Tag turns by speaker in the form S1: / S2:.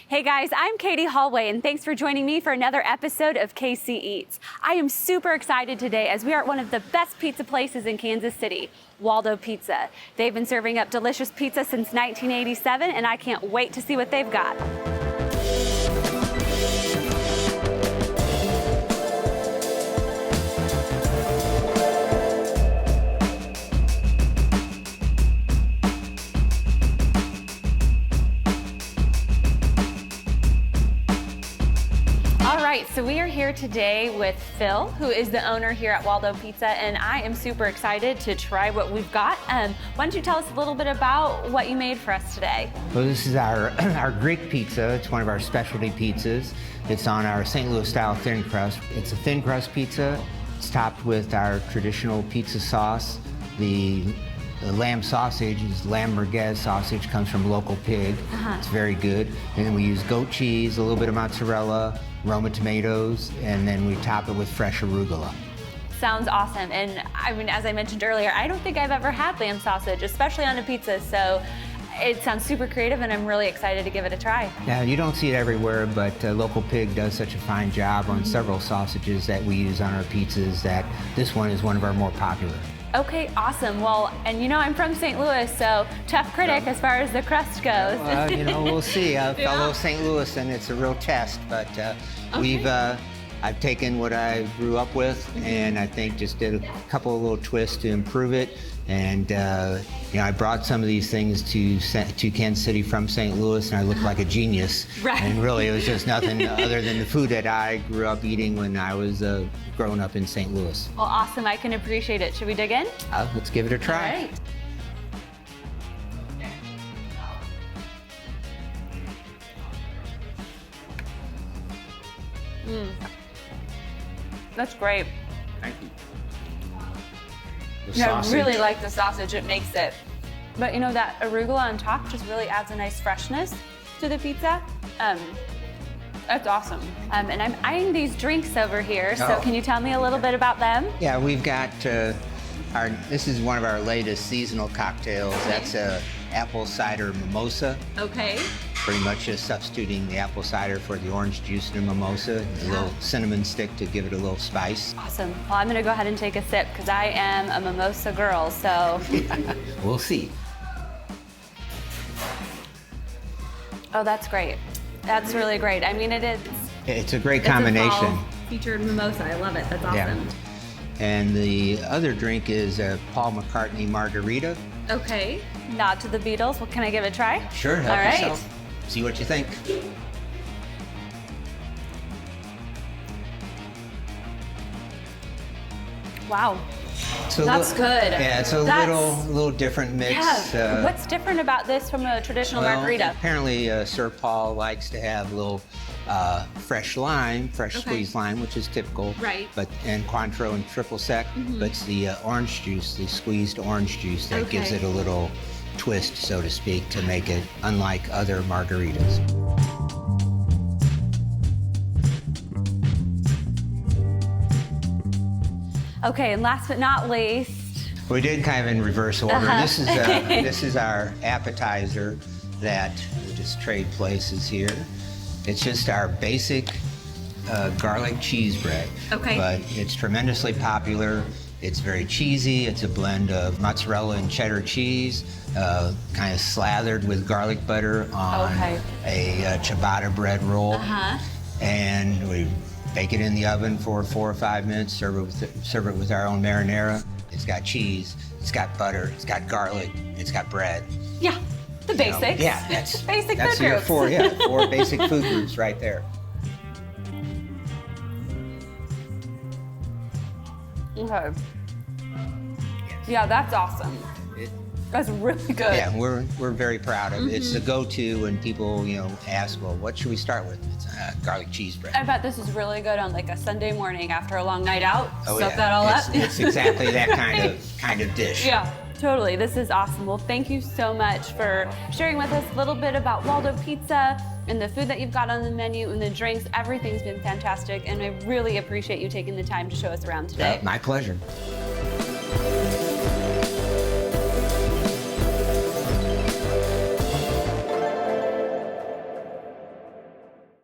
S1: Hey guys, I'm Katie Hallway, and thanks for joining me for another episode of KC Eats. I am super excited today as we are at one of the best pizza places in Kansas City, Waldo Pizza. They've been serving up delicious pizza since 1987, and I can't wait to see what they've got. So we are here today with Phil, who is the owner here at Waldo Pizza, and I am super excited to try what we've got. Why don't you tell us a little bit about what you made for us today?
S2: Well, this is our Greek pizza. It's one of our specialty pizzas. It's on our St. Louis style thin crust. It's a thin crust pizza. It's topped with our traditional pizza sauce. The lamb sausage is lamb merguez sausage, comes from local pig. It's very good. And then we use goat cheese, a little bit of mozzarella, Roma tomatoes, and then we top it with fresh arugula.
S1: Sounds awesome. And I mean, as I mentioned earlier, I don't think I've ever had lamb sausage, especially on a pizza. So it sounds super creative, and I'm really excited to give it a try.
S2: Yeah, you don't see it everywhere, but local pig does such a fine job on several sausages that we use on our pizzas that this one is one of our more popular.
S1: Okay, awesome. Well, and you know I'm from St. Louis, so tough critic as far as the crust goes.
S2: Well, you know, we'll see. Fellow St. Louis, and it's a real test, but I've taken what I grew up with, and I think just did a couple of little twists to improve it. And you know, I brought some of these things to Kansas City from St. Louis, and I looked like a genius.
S1: Right.
S2: And really, it was just nothing other than the food that I grew up eating when I was growing up in St. Louis.
S1: Well, awesome. I can appreciate it. Should we dig in?
S2: Let's give it a try.
S1: All right. That's great.
S2: Thank you.
S1: I really like the sausage. It makes it. But you know, that arugula on top just really adds a nice freshness to the pizza. That's awesome. And I'm eyeing these drinks over here. So can you tell me a little bit about them?
S2: Yeah, we've got this is one of our latest seasonal cocktails. That's a apple cider mimosa.
S1: Okay.
S2: Pretty much just substituting the apple cider for the orange juice in a mimosa. A little cinnamon stick to give it a little spice.
S1: Awesome. Well, I'm gonna go ahead and take a sip because I am a mimosa girl, so.
S2: We'll see.
S1: Oh, that's great. That's really great. I mean,
S2: It's a great combination.
S1: It's a fall featured mimosa. I love it. That's awesome.
S2: Yeah. And the other drink is a Paul McCartney margarita.
S1: Okay. Nod to the Beatles. Well, can I give it a try?
S2: Sure, help yourself. See what you think.
S1: Wow.
S2: So
S1: that's good.
S2: Yeah, it's a little different mix.
S1: Yeah. What's different about this from a traditional margarita?
S2: Apparently, Sir Paul likes to have a little fresh squeezed lime, which is typical.
S1: Right.
S2: And Cointreau and triple sec. But it's the orange juice, the squeezed orange juice, that gives it a little twist, so to speak, to make it unlike other margaritas.
S1: Okay, and last but not least.
S2: We did kind of in reverse order. This is our appetizer that we'll just trade places here. It's just our basic garlic cheese bread. Okay. But it's tremendously popular. It's very cheesy. It's a blend of mozzarella and cheddar cheese, kind of slathered with garlic butter on a ciabatta bread roll. And we bake it in the oven for 4 or 5 minutes, serve it with our own marinara. It's got cheese, it's got butter, it's got garlic, it's got bread.
S1: Yeah, the basics.
S2: Yeah, that's
S1: basic food
S2: your
S1: groups.
S2: four basic food groups right there.
S1: Okay. Yeah, that's awesome. That's really good.
S2: Yeah, we're very proud of it. It's the go-to when people ask, well, what should we start with? It's garlic cheese bread.
S1: I bet this is really good on like a Sunday morning after a long night out.
S2: Oh,
S1: Soak that all up.
S2: It's exactly that kind of dish.
S1: Yeah, totally. This is awesome. Well, thank you so much for sharing with us a little bit about Waldo Pizza and the food that you've got on the menu and the drinks. Everything's been fantastic, and I really appreciate you taking the time to show us around today.
S2: My pleasure.